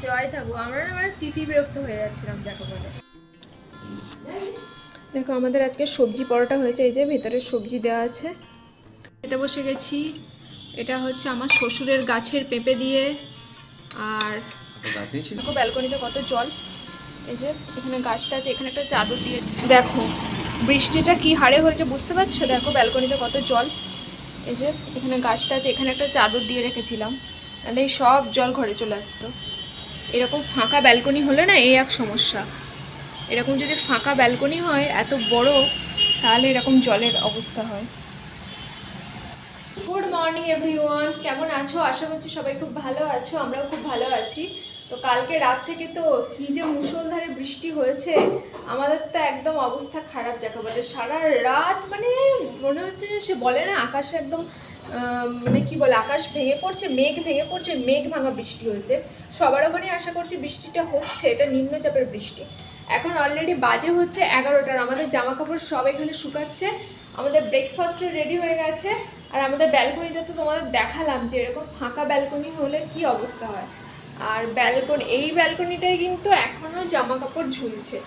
জয় থাকুক। আমরা তিথি বিরক্ত হয়ে যাচ্ছিলাম যাকে বলে। দেখো আমাদের আজকে সবজি পরোটা হয়েছে, এই যে ভেতরে সবজি দেওয়া আছে। খেতে বসে গেছি। এটা হচ্ছে আমার শ্বশুরের গাছের পেঁপে দিয়ে। আর দেখো ব্যালকনিতে কত জল, এই যে এখানে গাছটা আছে, এখানে একটা চাদর দিয়ে। দেখো বৃষ্টিটা কি হারে হয়েছে বুঝতে পারছো? দেখো ব্যালকনিতে কত জল, এই যে এখানে গাছটা আছে, এখানে একটা চাদর দিয়ে রেখেছিলাম, তাহলে এই সব জল ঘরে চলে আসতো। এরকম ফাঁকা ব্যালকনি হলে না এই এক সমস্যা, এরকম যদি ফাঁকা ব্যালকনি হয় এত বড়, তাহলে এরকম জলের অবস্থা হয়। গুড মর্নিং এভরিওয়ান, কেমন আছো? আশা করছি সবাই খুব ভালো আছো, আমরাও খুব ভালো আছি। তো কালকে রাত থেকে তো কি যে মুষলধারে বৃষ্টি হয়েছে, আমাদের তো একদম অবস্থা খারাপ যাকে বলে। সারা রাত মানে মনে হচ্ছে যে সে বলে না আকাশে একদম মানে কি বলে, আকাশ ভেঙে পড়ছে, মেঘ ভেঙে পড়ছে, মেঘ ভাঙা বৃষ্টি হয়েছে। সবার ওখানে আশা করছি বৃষ্টিটা হচ্ছে, এটা নিম্নচাপের বৃষ্টি। এখন অলরেডি বাজে হচ্ছে 11টার, আমাদের জামা কাপড় সব এখানে শুকাচ্ছে, আমাদের ব্রেকফাস্টও রেডি হয়ে গেছে। আর আমাদের ব্যালকনিটা তো তোমাদের দেখালাম যে এরকম ফাঁকা ব্যালকনি হলে কি অবস্থা হয়। আর এই ব্যালকনিটায় কিন্তু এখনও জামা কাপড় ঝুলছে।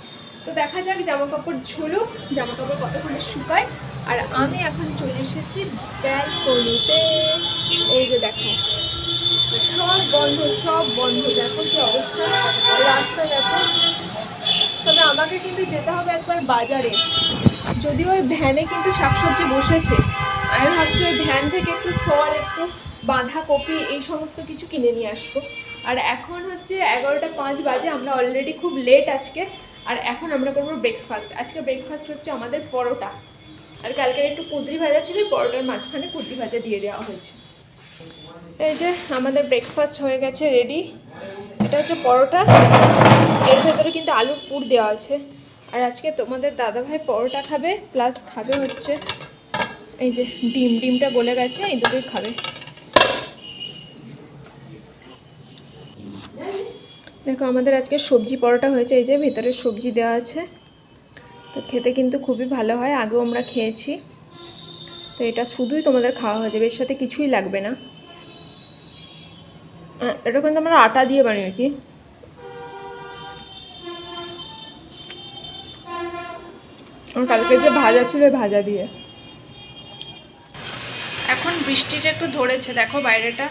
তো দেখা যাক জামা কাপড় ঝুলুক, জামা কাপড় কতক্ষণে শুকায়। আর আমি এখন চলে এসেছি ব্যালকনিতে। এই যে দেখো সব বন্ধ, সব বন্ধ, দেখো কি অবস্থা, রাস্তা দেখো। তবে আমাকে কিন্তু যেতে হবে একবার বাজারে, যদিও ওই ভ্যানে কিন্তু শাকসবজি বসেছে। আমি ভাবছি ওই ভ্যান থেকে একটু ফল, একটু বাঁধাকপি, এই সমস্ত কিছু কিনে নিয়ে আসবো। আর এখন হচ্ছে 11টা 5 বাজে, আমরা অলরেডি খুব লেট আজকে। আর এখন আমরা করবো ব্রেকফাস্ট। আজকে ব্রেকফাস্ট হচ্ছে আমাদের পরোটা, আর কালকের একটু কুঁদরি ভাজা ছিল, পরোটার মাঝখানে কুঁদরি ভাজা দিয়ে দেওয়া হয়েছে। এই যে আমাদের ব্রেকফাস্ট হয়ে গেছে রেডি। এটা হচ্ছে পরোটা, এর ভেতরে কিন্তু আলুর পুর দেওয়া আছে। আর আজকে তোমাদের দাদাভাই পরোটা খাবে, প্লাস খাবে হচ্ছে এই যে ডিমটা গলে গেছে, এই দুটোই খাবে। দেখো আমাদের আজকে সবজি পরোটা হয়েছে, এই যে ভেতরে সবজি দেওয়া আছে। তো খেতে কিন্তু খুবই ভালো হয়, আগেও আমরা খেয়েছি। তো এটা শুধুই তোমাদের খাওয়া হয়ে যাবে, এর সাথে কিছুই লাগবে না। এটা কিন্তু আমরা আটা দিয়ে বানিয়েছি। কালকে যে ভাজা ছিল ভাজা দিয়ে। এখন বৃষ্টিটা একটু ধরেছে, দেখো বাইরেটা,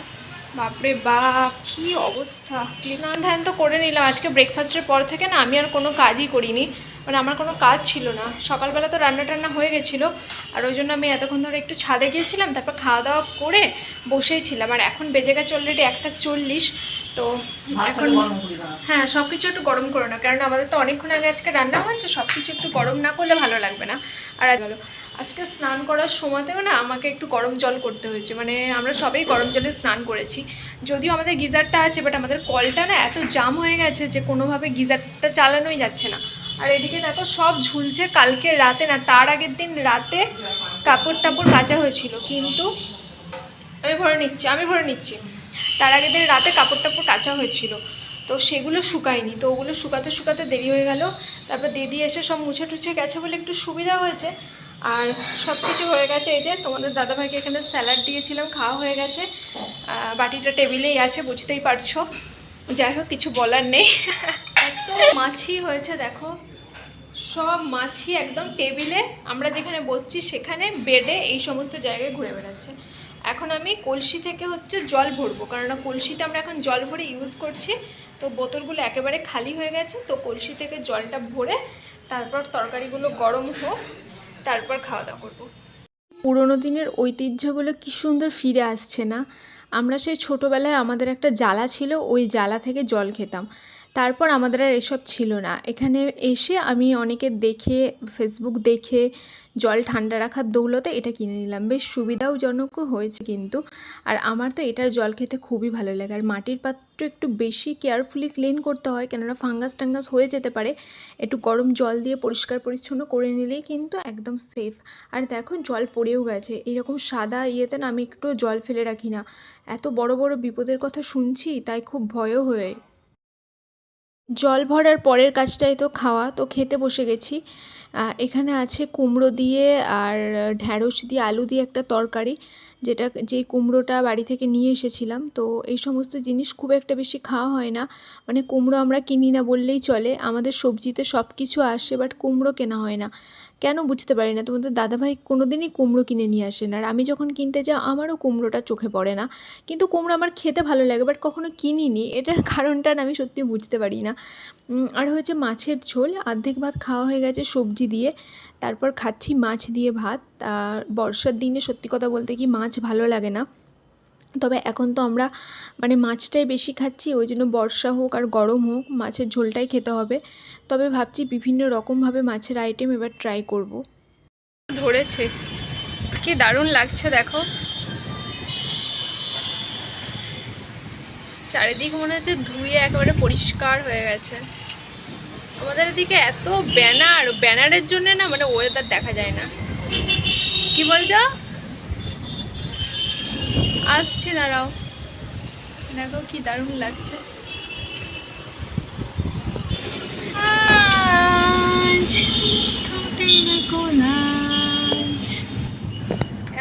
বাপরে বাপ কি অবস্থা। স্নান ধ্যান তো করে নিলাম আজকে ব্রেকফাস্টের পর থেকে, না আমি আর কোনো কাজই করিনি, মানে আমার কোনো কাজ ছিল না। সকালবেলা তো রান্না টান্না হয়ে গেছিলো, আর ওই জন্য আমি এতক্ষণ ধরে একটু ছাদে গিয়েছিলাম, তারপর খাওয়া দাওয়া করে বসেই ছিলাম। আর এখন বেজে গেছে অলরেডি 1:40। তো এখন হ্যাঁ সব কিছু একটু গরম করো না, কারণ আমাদের তো অনেকক্ষণ আগে আজকে রান্না হয়েছে, সব কিছু একটু গরম না করলে ভালো লাগবে না। আর আজকে স্নান করার সময়তেও না আমাকে একটু গরম জল করতে হয়েছে, মানে আমরা সবাই গরম জলে স্নান করেছি। যদিও আমাদের গিজারটা আছে, বাট আমাদের কলটা না এত জাম হয়ে গেছে যে কোনোভাবে গিজারটা চালানোই যাচ্ছে না। আর এদিকে দেখো সব ঝুলছে, কালকে রাতে না তার আগের দিন রাতে কাপড় টাপড় কাচা হয়েছিল, কিন্তু আমি ভরে নিচ্ছি। তার আগের দিন রাতে কাপড় টাপড় কাচা হয়েছিল, তো সেগুলো শুকায়নি, তো ওগুলো শুকাতে শুকাতে দেরি হয়ে গেল। তারপর দিদি এসে সব মুছে টুছে গেছে বলে একটু সুবিধা হয়েছে। আর সব কিছু হয়ে গেছে, এই যে তোমাদের দাদাভাইকে এখানে স্যালাড দিয়েছিলাম, খাওয়া হয়ে গেছে। বাটিটা টেবিলেই আছে, বুঝতেই পারছো। যাই হোক কিছু বলার নেই। এত মাছি হয়েছে দেখো, সব মাছি একদম টেবিলে, আমরা যেখানে বসছি সেখানে, বেডে, এই সমস্ত জায়গায় ঘুরে বেড়াচ্ছে। এখন আমি কলসি থেকে হচ্ছে জল ভরবো, কারণ কলসিতে আমরা এখন জল ভরে ইউজ করছি। তো বোতলগুলো একেবারে খালি হয়ে গেছে, তো কলসি থেকে জলটা ভরে তারপর তরকারিগুলো গরম হোক, তারপর খাওয়া দাওয়া করবো। পুরোনো দিনের ঐতিহ্যগুলো কি সুন্দর ফিরে আসছে না? আমরা সেই ছোটোবেলায় আমাদের একটা জ্বালা ছিল, ওই জ্বালা থেকে জল খেতাম। তারপর আমাদের আর এসব ছিল না। এখানে এসে আমি অনেকের দেখে, ফেসবুক দেখে, জল ঠান্ডা রাখার দৌলতে এটা কিনে নিলাম। বেশ সুবিধাজনকও হয়েছে কিন্তু। আর আমার তো এটার জল খেতে খুবই ভালো লাগে। আর মাটির পাত্র একটু বেশি কেয়ারফুলি ক্লিন করতে হয়, কেননা ফাঙ্গাস টাঙ্গাস হয়ে যেতে পারে। একটু গরম জল দিয়ে পরিষ্কার পরিচ্ছন্ন করে নিলেই কিন্তু একদম সেফ। আর দেখো জল পড়েও গেছে, এরকম সাদা ইয়েতে না আমি একটু জল ফেলে রাখি না। এত বড় বড় বিপদের কথা শুনছি, তাই খুব ভয়ও হয়ে। জল ভরার পরের কাজটাই তো খাওয়া, তো খেতে বসে গেছি। এখানে আছে কুমড়ো দিয়ে আর ঢ্যাঁড়স দিয়ে আলু দিয়ে একটা তরকারি, যে কুমড়োটা বাড়ি থেকে নিয়ে এসেছিলাম। তো এই সমস্ত জিনিস খুব একটা বেশি খাওয়া হয় না, মানে কুমড়ো আমরা কিনি না বললেই চলে। আমাদের সবজিতে সব কিছু আসে, বাট কুমড়ো কেনা হয় না। কেন বুঝতে পারি না। তোমাদের দাদাভাই কোনো দিনই কুমড়ো কিনে নিয়ে আসে না, আর আমি যখন কিনতে যাই আমারও কুমড়োটা চোখে পড়ে না। কিন্তু কুমড়ো আমার খেতে ভালো লাগে, বাট কখনো কিনিনি। এটার কারণটা না আমি সত্যি বুঝতে পারি না। আর হয়েছে মাছের ঝোল, অর্ধেক ভাত খাওয়া হয়ে গেছে সবজি দিয়ে, তারপর খাচ্ছি মাছ দিয়ে ভাত। আর বর্ষার দিনে সত্যি কথা বলতে কি মাছ ভালো লাগে না, তবে এখন তো আমরা মানে মাছটাই বেশি খাচ্ছি, ওই জন্য বর্ষা হোক আর গরম হোক মাছের ঝোলটাই খেতে হবে। তবে ভাবছি বিভিন্ন রকমভাবে মাছের আইটেম এবার ট্রাই করব। ধরেছে, কি দারুণ লাগছে দেখো, চারিদিক মনে হচ্ছে ধুয়ে একেবারে পরিষ্কার হয়ে গেছে। আমাদের এদিকে এত ব্যানারের জন্য না মানে ওয়েদার দেখা যায় না। কি বলছো? আসছে, দাঁড়াও, দেখো কি দারুণ লাগছে।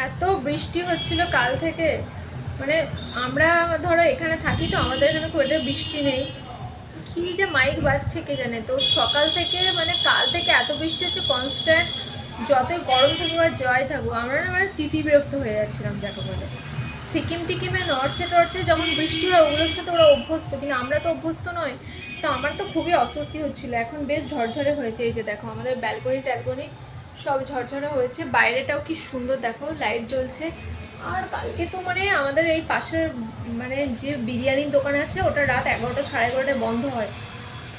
এত বৃষ্টি হচ্ছিল কাল থেকে, মানে আমরা ধরো এখানে থাকি তো আমাদের এখানে খুব একটা বৃষ্টি নেই, কি যে মাইক বাজছে কে জানে। তো সকাল থেকে মানে কাল থেকে এত বৃষ্টি হচ্ছে কনস্ট্যান্ট, যতই গরম থাকুক আর জয় থাকুক আমরা না মানে তিতি বিরক্ত হয়ে যাচ্ছিলাম যাকে বলে। সিকিম টিকিমে নর্থে যখন বৃষ্টি হয় ওগুলোর সাথে ওরা অভ্যস্ত, কিন্তু আমরা তো অভ্যস্ত নয়। তো আমার তো খুবই অস্বস্তি হচ্ছিল। এখন বেশ ঝরঝরে হয়েছে, এই যে দেখো আমাদের ব্যালকনি সব ঝরঝরে হয়েছে, বাইরেটাও কি সুন্দর দেখো, লাইট জ্বলছে। আর কালকে তো মানে আমাদের এই পাশের মানে যে বিরিয়ানির দোকান আছে ওটা রাত 11টা সাড়ে 11টায় বন্ধ হয়।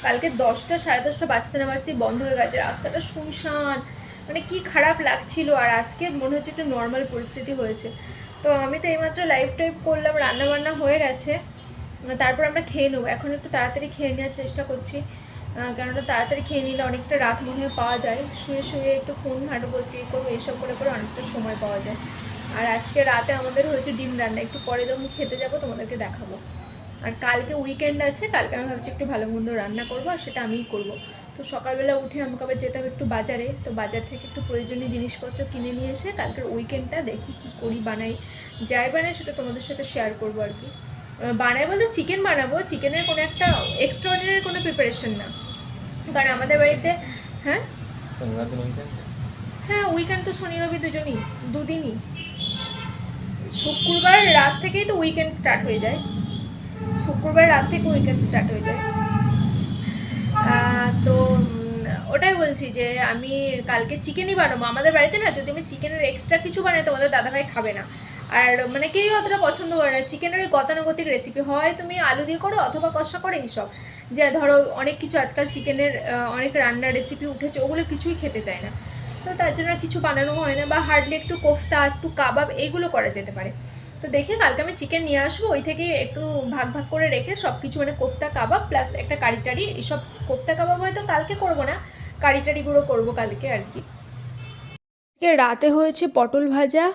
কালকে 10টা সাড়ে 10টা বাজতে না বাজতেই বন্ধ হয়ে গেছে, রাস্তাটা শুনশান, মানে কি খারাপ লাগছিল। আর আজকে মনে হচ্ছে একটু নর্মাল পরিস্থিতি হয়েছে। তো আমি তো এইমাত্র লাইভ টাইপ করলাম, রান্না বান্না হয়ে গেছে, তারপর আমরা খেয়ে নেবো। এখন একটু তাড়াতাড়ি খেয়ে নেওয়ার চেষ্টা করছি, কেননা তাড়াতাড়ি খেয়ে নিলে অনেকটা রাত মনে হয় পাওয়া যায়, শুয়ে শুয়ে একটু ফোন ঘাঁটবো, একটু করবো, এইসব করে অনেকটা সময় পাওয়া যায়। আর আজকে রাতে আমাদের হয়েছে ডিম রান্না, একটু পরে যখন খেতে যাবো তোমাদেরকে দেখাবো। আর কালকে উইকেন্ড আছে, কালকে আমি ভাবছি একটু ভালো মন্দ রান্না করবো, আর সেটা আমিই করবো। তো সকালবেলা উঠে আমাকে আবার যেতে হবে একটু বাজারে, তো বাজার থেকে একটু প্রয়োজনীয় জিনিসপত্র কিনে নিয়ে এসে কালকের উইকেন্ডটা দেখি কি করি, বানাই, যাই বানাই সেটা তোমাদের সাথে শেয়ার করবো আর কি। বানাই বলতে চিকেন বানাবো, চিকেনের কোনো একটা এক্সট্রাঅর্ডিনারি কোনো প্রিপারেশন না, কারণ আমাদের বাড়িতে হ্যাঁ হ্যাঁ উইকেন্ড তো শনি রবি দুদিনই, শুক্রবার রাত থেকেই তো উইকেন্ড স্টার্ট হয়ে যায়, শুক্রবার রাত থেকে উইকেন্ড স্টার্ট হয়ে যায়। তো ওটাই বলছি যে আমি কালকে চিকেনই বানাবো। আমাদের বাড়িতে না যদি আমি চিকেনের এক্সট্রা কিছু বানাই তোমাদের দাদাভাই খাবে না, আর মানে কেউই অতটা পছন্দ করে না। চিকেনের ওই গতানুগতিক রেসিপি হয় তুমি আলু দিয়ে করো অথবা কষা করে, এইসব যে ধরো অনেক কিছু আজকাল চিকেনের অনেক রান্নার রেসিপি উঠেছে, ওগুলো কিছুই খেতে চায় না। তো তার জন্য কিছু বানানো হয় না, বা হার্ডলি একটু কোফতা একটু কাবাব এইগুলো করা যেতে পারে। তো দেখে কালকে আমি চিকেন নিয়ে আসবো, ওই থেকে একটু ভাগ ভাগ করে রেখে সব কিছু মানে কোফতা কাবাব প্লাস একটা কারি টারি, এইসব কোফতা কাবাব হয়তো কালকে করবো না, কারি টারিগুলো করবো কালকে আর কি। রাতে হয়েছে পটল ভাজা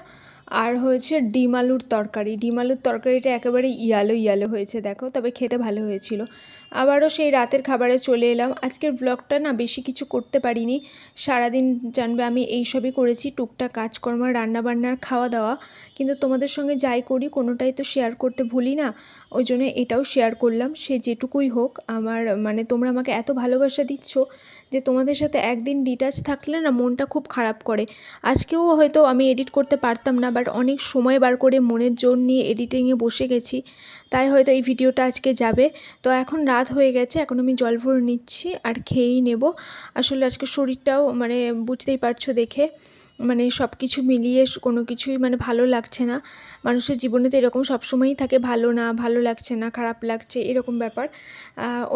আর হয়েছে ডিম আলুর তরকারি। ডিম আলুর তরকারিটা একেবারে ইয়ালো হয়েছে দেখো, তবে খেতে ভালো হয়েছিল। আবারও সেই রাতের খাবারে চলে এলাম। আজকের ব্লগটা না বেশি কিছু করতে পারিনি, সারাদিন জানবে আমি এইসবই করেছি, টুকটাক কাজকর্ম, রান্নাবান্নার, খাওয়া দাওয়া, কিন্তু তোমাদের সঙ্গে যাই করি কোনোটাই তো শেয়ার করতে ভুলি না, ওই জন্য এটাও শেয়ার করলাম। সে যেটুকুই হোক, আমার মানে তোমরা আমাকে এত ভালোবাসা দিচ্ছ যে তোমাদের সাথে একদিন ডিটাচ থাকলে না মনটা খুব খারাপ করে। আজকেও হয়তো আমি এডিট করতে পারতাম না, বাট অনেক সময় বার করে মনের জোর নিয়ে এডিটিংয়ে বসে গেছি, তাই হয়তো এই ভিডিওটা আজকে যাবে। তো এখন রাত হয়ে গেছে, এখন আমি জল ভরে নিচ্ছি আর খেয়েই নেব। আসলে আজকে শরীরটাও মানে বুঝতেই পারছো দেখে, মানে সব কিছু মিলিয়ে কোনো কিছুই মানে ভালো লাগছে না। মানুষের জীবনে তো এরকম সবসময়ই থাকে, ভালো না, ভালো লাগছে না, খারাপ লাগছে, এরকম ব্যাপার।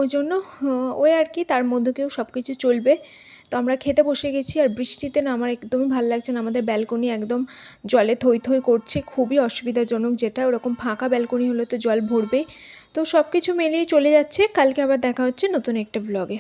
ওই জন্য ওই আর কি, তার মধ্যেও সব কিছু চলবে। তো আমরা খেতে বসে গেছি, আর বৃষ্টিতে না আমার একদমই ভালো লাগছে না। আমাদের ব্যালকনি একদম জলে থই থই করছে, খুবই অসুবিধাজনক, যেটা ওরকম ফাঁকা ব্যালকনি হলে তো জল ভরবেই। তো সব কিছু মিলিয়ে চলে যাচ্ছে, কালকে আবার দেখা হচ্ছে নতুন একটা ব্লগে।